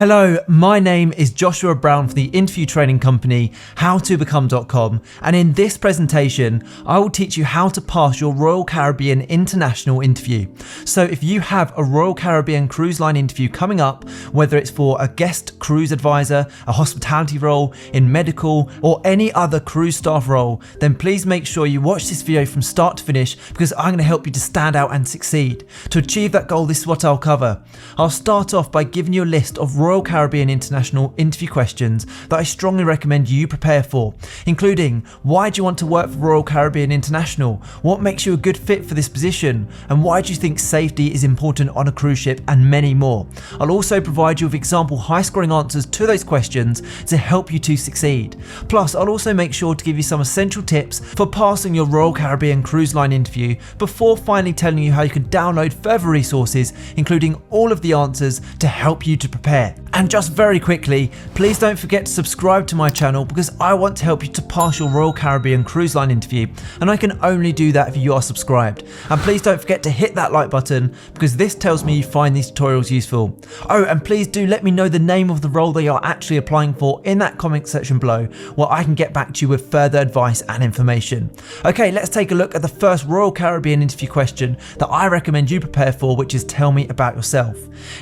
Hello, my name is Joshua Brown from the interview training company howtobecome.com, and in this presentation I will teach you how to pass your Royal Caribbean International interview. So if you have a Royal Caribbean cruise line interview coming up, whether it's for a guest cruise advisor, a hospitality role, in medical, or any other cruise staff role, then please make sure you watch this video from start to finish, because I'm going to help you to stand out and succeed. To achieve that goal, this is what I'll cover. I'll start off by giving you a list of Royal Caribbean International interview questions that I strongly recommend you prepare for, including why do you want to work for Royal Caribbean International, what makes you a good fit for this position, and why do you think safety is important on a cruise ship, and many more. I'll also provide you with example high scoring answers to those questions to help you to succeed. Plus, I'll also make sure to give you some essential tips for passing your Royal Caribbean cruise line interview before finally telling you how you can download further resources, including all of the answers to help you to prepare. And just very quickly, please don't forget to subscribe to my channel, because I want to help you to pass your Royal Caribbean cruise line interview, and I can only do that if you are subscribed. And please don't forget to hit that like button, because this tells me you find these tutorials useful. Oh, and please do let me know the name of the role that you're actually applying for in that comment section below, where I can get back to you with further advice and information. Okay, let's take a look at the first Royal Caribbean interview question that I recommend you prepare for, which is tell me about yourself.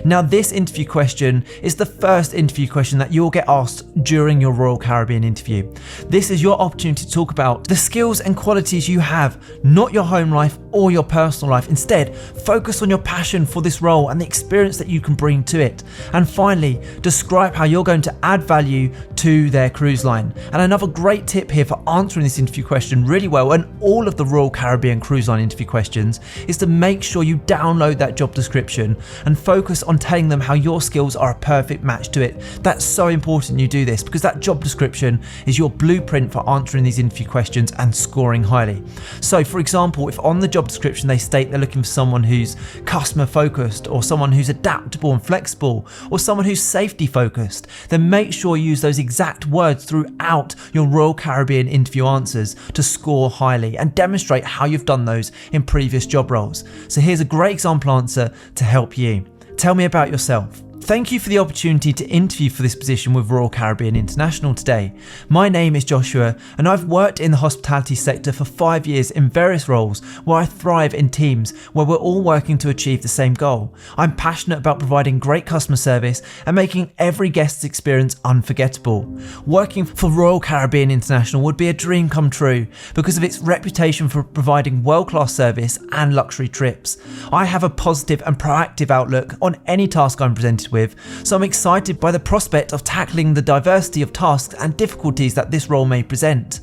Now, this interview question is the first interview question that you'll get asked during your Royal Caribbean interview. This is your opportunity to talk about the skills and qualities you have, not your home life or your personal life. Instead, focus on your passion for this role and the experience that you can bring to it. And finally, describe how you're going to add value to their cruise line. And another great tip here for answering this interview question really well, and all of the Royal Caribbean cruise line interview questions, is to make sure you download that job description and focus on telling them how your skills are a perfect match to it. That's so important you do this, because that job description is your blueprint for answering these interview questions and scoring highly. So for example, if on the job description they state they're looking for someone who's customer focused, or someone who's adaptable and flexible, or someone who's safety focused, then make sure you use those exact words throughout your Royal Caribbean interview answers to score highly, and demonstrate how you've done those in previous job roles. So here's a great example answer to help you. Tell me about yourself. Thank you for the opportunity to interview for this position with Royal Caribbean International today. My name is Joshua, and I've worked in the hospitality sector for 5 years in various roles where I thrive in teams where we're all working to achieve the same goal. I'm passionate about providing great customer service and making every guest's experience unforgettable. Working for Royal Caribbean International would be a dream come true because of its reputation for providing world-class service and luxury trips. I have a positive and proactive outlook on any task I'm presented with, so I'm excited by the prospect of tackling the diversity of tasks and difficulties that this role may present.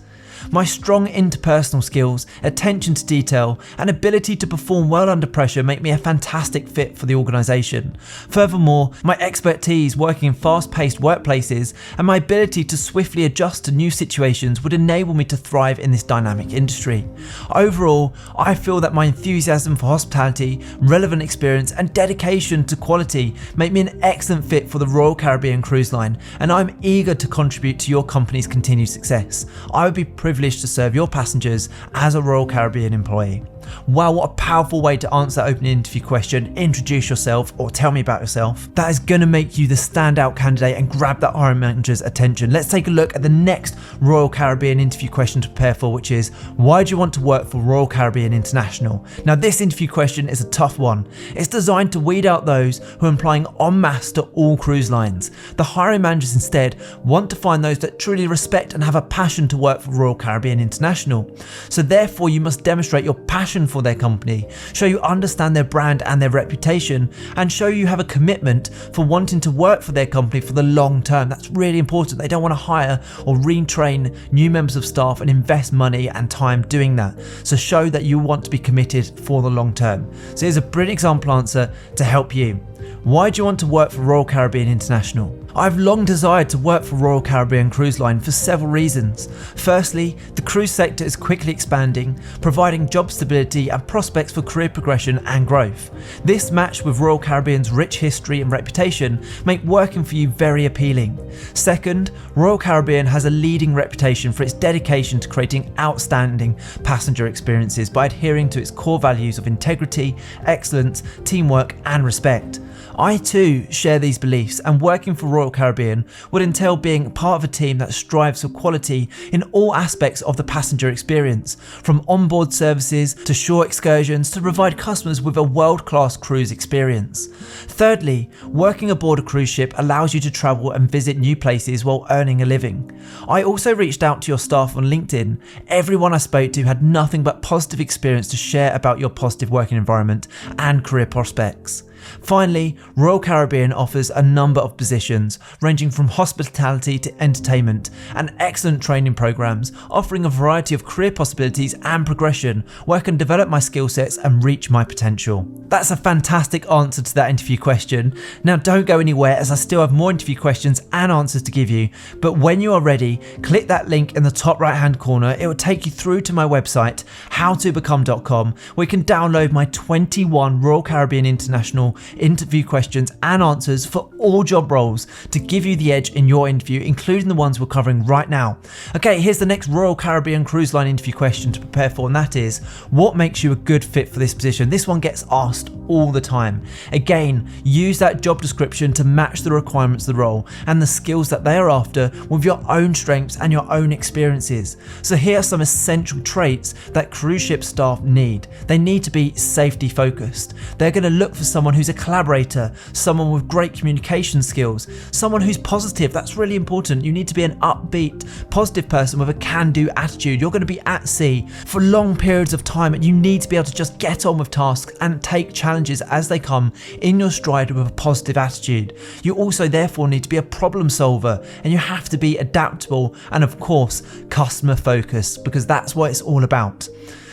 My strong interpersonal skills, attention to detail, and ability to perform well under pressure make me a fantastic fit for the organisation. Furthermore, my expertise working in fast-paced workplaces and my ability to swiftly adjust to new situations would enable me to thrive in this dynamic industry. Overall, I feel that my enthusiasm for hospitality, relevant experience, and dedication to quality make me an excellent fit for the Royal Caribbean Cruise Line, and I'm eager to contribute to your company's continued success. I would be privileged to serve your passengers as a Royal Caribbean employee. Wow, what a powerful way to answer that opening interview question. Introduce yourself, or tell me about yourself. That is going to make you the standout candidate and grab that hiring manager's attention. Let's take a look at the next Royal Caribbean interview question to prepare for, which is why do you want to work for Royal Caribbean International? Now, this interview question is a tough one. It's designed to weed out those who are applying en masse to all cruise lines. The hiring managers instead want to find those that truly respect and have a passion to work for Royal Caribbean International. So therefore, you must demonstrate your passion for their company, show you understand their brand and their reputation, and show you have a commitment for wanting to work for their company for the long term. That's really important. They don't want to hire or retrain new members of staff and invest money and time doing that. So show that you want to be committed for the long term. So here's a brilliant example answer to help you. Why do you want to work for Royal Caribbean International? I've long desired to work for Royal Caribbean Cruise Line for several reasons. Firstly, the cruise sector is quickly expanding, providing job stability and prospects for career progression and growth. This, matched with Royal Caribbean's rich history and reputation, make working for you very appealing. Second, Royal Caribbean has a leading reputation for its dedication to creating outstanding passenger experiences by adhering to its core values of integrity, excellence, teamwork and respect. I too share these beliefs, and working for Royal Caribbean would entail being part of a team that strives for quality in all aspects of the passenger experience, from onboard services to shore excursions to provide customers with a world-class cruise experience. Thirdly, working aboard a cruise ship allows you to travel and visit new places while earning a living. I also reached out to your staff on LinkedIn. Everyone I spoke to had nothing but positive experience to share about your positive working environment and career prospects. Finally, Royal Caribbean offers a number of positions ranging from hospitality to entertainment and excellent training programs offering a variety of career possibilities and progression where I can develop my skill sets and reach my potential. That's a fantastic answer to that interview question. Now don't go anywhere as I still have more interview questions and answers to give you, but when you are ready, click that link in the top right hand corner. It will take you through to my website howtobecome.com where you can download my 21 Royal Caribbean International interview questions and answers for all job roles to give you the edge in your interview, including the ones we're covering right now. Okay, here's the next Royal Caribbean Cruise Line interview question to prepare for, and that is, what makes you a good fit for this position? This one gets asked all the time. Again, use that job description to match the requirements of the role and the skills that they are after with your own strengths and your own experiences. So here are some essential traits that cruise ship staff need. They need to be safety focused. They're going to look for someone who's a collaborator, someone with great communication skills, someone who's positive. That's really important. You need to be an upbeat, positive person with a can-do attitude. You're going to be at sea for long periods of time and you need to be able to just get on with tasks and take challenges as they come in your stride with a positive attitude. You also therefore need to be a problem solver and you have to be adaptable and of course customer focused, because that's what it's all about.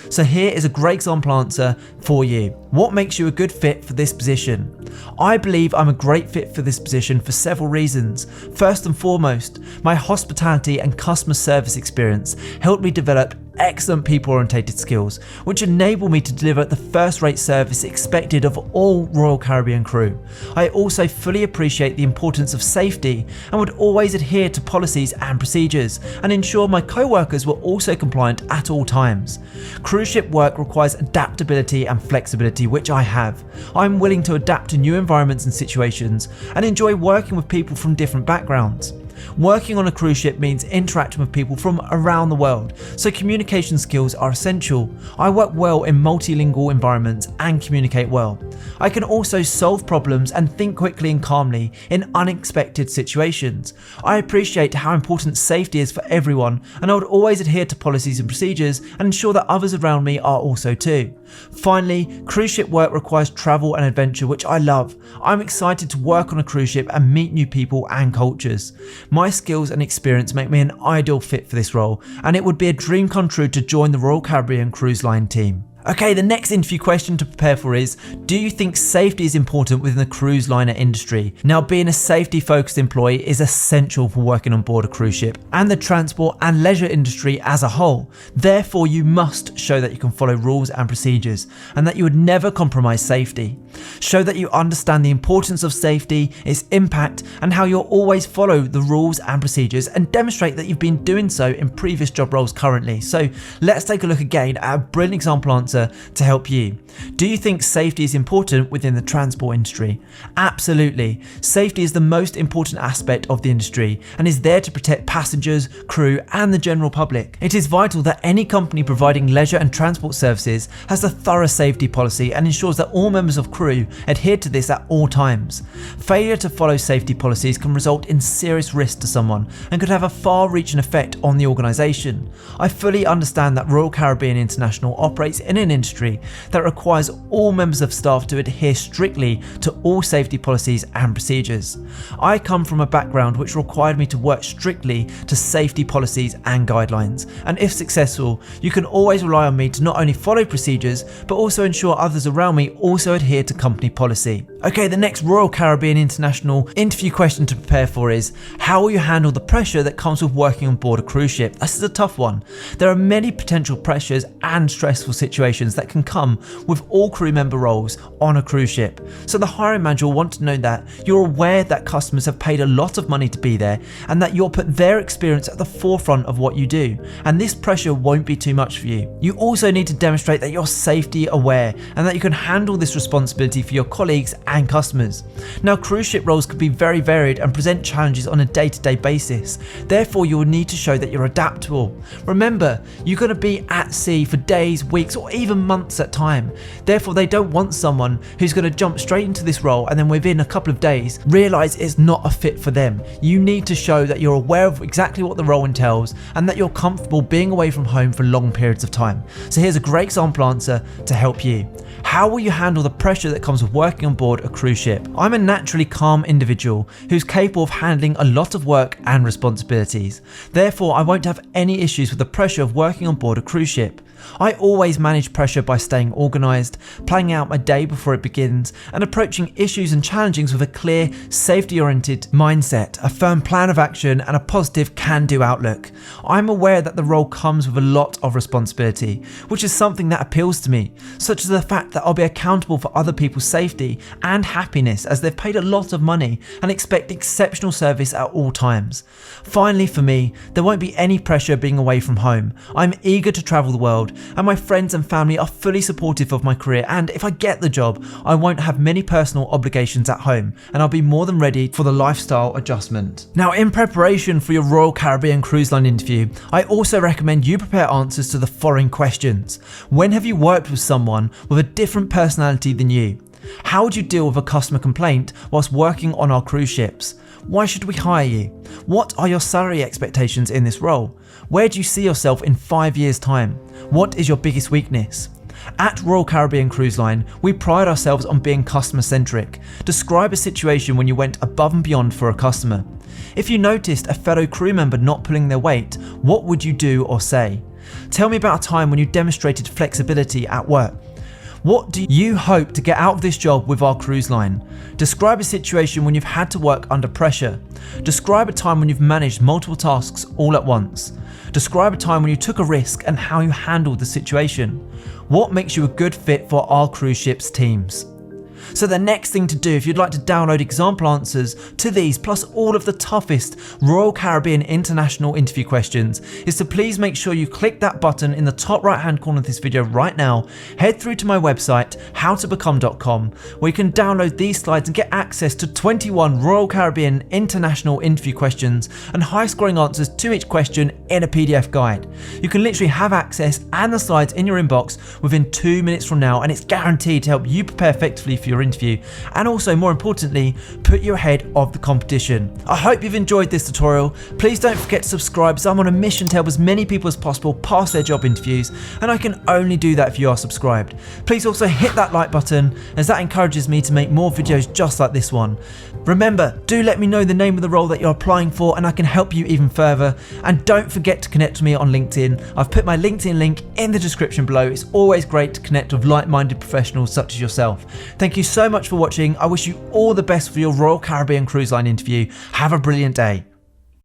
So here is a great example answer for you. What makes you a good fit for this position? I believe I'm a great fit for this position for several reasons. First and foremost, my hospitality and customer service experience helped me develop excellent people-oriented skills, which enable me to deliver the first-rate service expected of all Royal Caribbean crew. I also fully appreciate the importance of safety and would always adhere to policies and procedures and ensure my co-workers were also compliant at all times. Cruise ship work requires adaptability and flexibility, which I have. I'm willing to adapt to new environments and situations and enjoy working with people from different backgrounds. Working on a cruise ship means interacting with people from around the world, so communication skills are essential. I work well in multilingual environments and communicate well. I can also solve problems and think quickly and calmly in unexpected situations. I appreciate how important safety is for everyone, and I would always adhere to policies and procedures and ensure that others around me are also too. Finally, cruise ship work requires travel and adventure, which I love. I'm excited to work on a cruise ship and meet new people and cultures. My skills and experience make me an ideal fit for this role, and it would be a dream come true to join the Royal Caribbean Cruise Line team. Okay, the next interview question to prepare for is, do you think safety is important within the cruise liner industry? Now, being a safety focused employee is essential for working on board a cruise ship and the transport and leisure industry as a whole. Therefore, you must show that you can follow rules and procedures and that you would never compromise safety. Show that you understand the importance of safety, its impact, and how you'll always follow the rules and procedures, and demonstrate that you've been doing so in previous job roles currently. So let's take a look again at a brilliant example answer to help you. Do you think safety is important within the transport industry? Absolutely. Safety is the most important aspect of the industry and is there to protect passengers, crew, and the general public. It is vital that any company providing leisure and transport services has a thorough safety policy and ensures that all members of crew adhere to this at all times. Failure to follow safety policies can result in serious risk to someone and could have a far-reaching effect on the organisation. I fully understand that Royal Caribbean International operates in an industry that requires all members of staff to adhere strictly to all safety policies and procedures. I come from a background which required me to work strictly to safety policies and guidelines, and if successful, you can always rely on me to not only follow procedures but also ensure others around me also adhere to company policy. Okay, the next Royal Caribbean International interview question to prepare for is, how will you handle the pressure that comes with working on board a cruise ship? This is a tough one. There are many potential pressures and stressful situations that can come with all crew member roles on a cruise ship. So the hiring manager will want to know that you're aware that customers have paid a lot of money to be there and that you'll put their experience at the forefront of what you do, and this pressure won't be too much for you. You also need to demonstrate that you're safety aware and that you can handle this responsibility responsibility for your colleagues and customers. Now, cruise ship roles could be very varied and present challenges on a day-to-day basis. Therefore, you will need to show that you're adaptable. Remember, you're going to be at sea for days, weeks, or even months at a time. Therefore, they don't want someone who's going to jump straight into this role and then within a couple of days realize it's not a fit for them. You need to show that you're aware of exactly what the role entails and that you're comfortable being away from home for long periods of time. So here's a great example answer to help you. How will you handle the pressure that comes with working on board a cruise ship? I'm a naturally calm individual who's capable of handling a lot of work and responsibilities. Therefore, I won't have any issues with the pressure of working on board a cruise ship. I always manage pressure by staying organised, planning out my day before it begins, and approaching issues and challenges with a clear, safety-oriented mindset, a firm plan of action, and a positive can-do outlook. I'm aware that the role comes with a lot of responsibility, which is something that appeals to me, such as the fact that I'll be accountable for other people's safety and happiness as they've paid a lot of money and expect exceptional service at all times. Finally, for me, there won't be any pressure being away from home. I'm eager to travel the world, and my friends and family are fully supportive of my career, and if I get the job, I won't have many personal obligations at home, and I'll be more than ready for the lifestyle adjustment. Now, in preparation for your Royal Caribbean Cruise Line interview, I also recommend you prepare answers to the following questions. When have you worked with someone with a different personality than you? How would you deal with a customer complaint whilst working on our cruise ships? Why should we hire you? What are your salary expectations in this role? Where do you see yourself in 5 years' time? What is your biggest weakness? At Royal Caribbean Cruise Line, we pride ourselves on being customer-centric. Describe a situation when you went above and beyond for a customer. If you noticed a fellow crew member not pulling their weight, what would you do or say? Tell me about a time when you demonstrated flexibility at work. What do you hope to get out of this job with our cruise line? Describe a situation when you've had to work under pressure. Describe a time when you've managed multiple tasks all at once. Describe a time when you took a risk and how you handled the situation. What makes you a good fit for our cruise ships teams? So the next thing to do, if you'd like to download example answers to these plus all of the toughest Royal Caribbean International interview questions, is to please make sure you click that button in the top right hand corner of this video right now, head through to my website howtobecome.com, where you can download these slides and get access to 21 Royal Caribbean International interview questions and high scoring answers to each question in a PDF guide. You can literally have access and the slides in your inbox within 2 minutes from now, and it's guaranteed to help you prepare effectively for your interview and also, more importantly, put you ahead of the competition. I hope you've enjoyed this tutorial. Please don't forget to subscribe, as I'm on a mission to help as many people as possible pass their job interviews, and I can only do that if you are subscribed. Please also hit that like button, as that encourages me to make more videos just like this one. Remember, do let me know the name of the role that you're applying for and I can help you even further, and don't forget to connect with me on LinkedIn. I've put my LinkedIn link in the description below. It's always great to connect with like-minded professionals such as yourself. Thank you so much for watching. I wish you all the best for your Royal Caribbean Cruise Line interview. Have a brilliant day.